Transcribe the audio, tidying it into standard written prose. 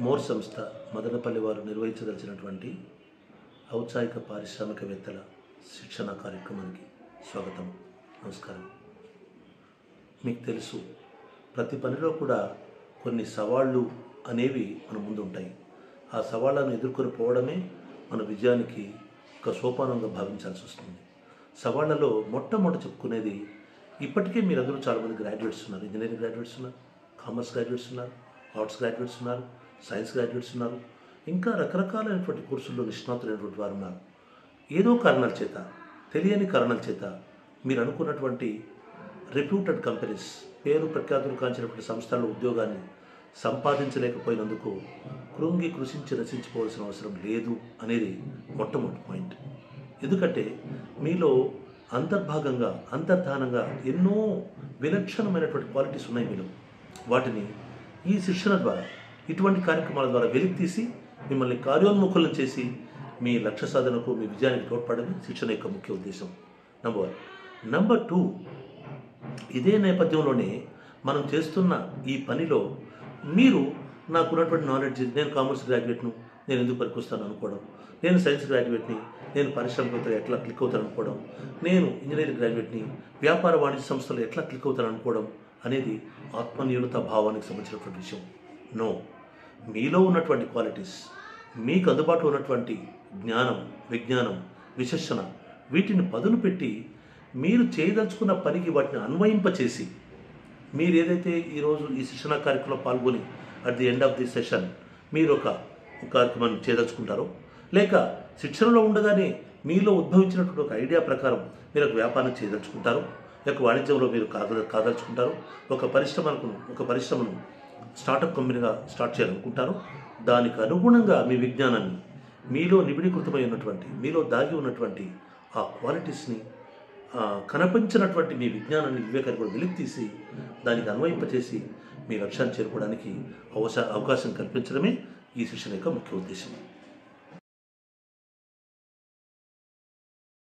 More సంస్థ మదనపల్లి వారు నిర్వహించదలిచినటువంటి ఔత్సాహిక పారిశ్రామికవేత్తల శిక్షణ కార్యక్రమానికి స్వాగతం. నమస్కారం. మీకు తెలుసు, ప్రతి పనిలో కూడా కొన్ని సవాళ్ళు అనేవి మన ముందు ఉంటాయి. ఆ సవాళ్ళను ఎదుర్కొని పోవడమే మన విజయానికి ఒక సోపానంగా భావించాల్సి వస్తుంది. సవాళ్లలో మొట్టమొదటి చెప్పుకునేది, ఇప్పటికే మీరందరూ చాలామంది గ్రాడ్యుయేట్స్ ఉన్నారు. ఇంజనీరింగ్ గ్రాడ్యుయేట్స్ ఉన్నారు, కామర్స్ గ్రాడ్యుయేట్స్ ఉన్నారు, ఆర్ట్స్ గ్రాడ్యుయేట్స్ ఉన్నారు, సైన్స్ గ్రాడ్యుయేట్స్ ఉన్నారు, ఇంకా రకరకాలైనటువంటి కోర్సుల్లో నిష్ణాతులైనటువంటి వారు ఉన్నారు. ఏదో కారణాల చేత, తెలియని కారణాల చేత మీరు అనుకున్నటువంటి రెప్యూటెడ్ కంపెనీస్, పేరు ప్రఖ్యాతులు కాంచినటువంటి సంస్థల్లో ఉద్యోగాన్ని సంపాదించలేకపోయినందుకు కృంగి కృషించి రచించుకోవాల్సిన అవసరం లేదు అనేది మొట్టమొదటి పాయింట్. ఎందుకంటే మీలో అంతర్భాగంగా, అంతర్ధానంగా ఎన్నో విలక్షణమైనటువంటి క్వాలిటీస్ ఉన్నాయి మీలో. వాటిని ఈ శిక్షణ ద్వారా, ఇటువంటి కార్యక్రమాల ద్వారా వెలికితీసి మిమ్మల్ని కార్యోన్ముఖులను చేసి మీ లక్ష్య సాధనకు, మీ విజయానికి తోడ్పడమే శిక్షణ యొక్క ముఖ్య ఉద్దేశం. నంబర్ 1. నంబర్ 2, ఇదే నేపథ్యంలోనే మనం చేస్తున్న ఈ పనిలో మీరు నాకున్నటువంటి నాలెడ్జ్, నేను కామర్స్ గ్రాడ్యుయేట్ను, నేను ఎందుకు పనికొస్తాను అనుకోవడం, నేను సైన్స్ గ్రాడ్యుయేట్ని, నేను పారిశ్రామికవేత్తగా ఎట్లా క్లిక్ అవుతాను అనుకోవడం, నేను ఇంజనీరింగ్ గ్రాడ్యుయేట్ని, వ్యాపార వాణిజ్య సంస్థలు ఎట్లా క్లిక్ అవుతాను అనుకోవడం అనేది ఆత్మన్యూనత భావానికి సంబంధించినటువంటి విషయం. నో, మీలో ఉన్నటువంటి క్వాలిటీస్, మీకు అందుబాటులో ఉన్నటువంటి జ్ఞానం, విజ్ఞానం, విచక్షణ, వీటిని పదును పెట్టి మీరు చేయదలుచుకున్న పనికి వాటిని అన్వయింపచేసి, మీరు ఏదైతే ఈరోజు ఈ శిక్షణ కార్యక్రమంలో పాల్గొని at the end of the session మీరు ఒక కార్యక్రమాన్ని చేయదలుచుకుంటారో, లేక శిక్షణలో ఉండగానే మీలో ఉద్భవించినటువంటి ఒక ఐడియా ప్రకారం మీరు ఒక వ్యాపారం చేయదలుచుకుంటారు, లేక వాణిజ్యంలో మీరు కాదలుచుకుంటారు, ఒక పరిశ్రమను స్టార్టప్ కంపెనీగా స్టార్ట్ చేయాలనుకుంటారు, దానికి అనుగుణంగా మీ విజ్ఞానాన్ని, మీలో నిబిడీకృతమై ఉన్నటువంటి, మీలో దాగి ఉన్నటువంటి ఆ క్వాలిటీస్ని, కనిపించినటువంటి మీ విజ్ఞానాన్ని, వివేకాన్ని కూడా వెలికితీసి దానికి అన్వయింపచేసి మీ లక్ష్యాన్ని చేరుకోవడానికి అవకాశం కల్పించడమే ఈ శిక్షణ యొక్క ముఖ్య ఉద్దేశం.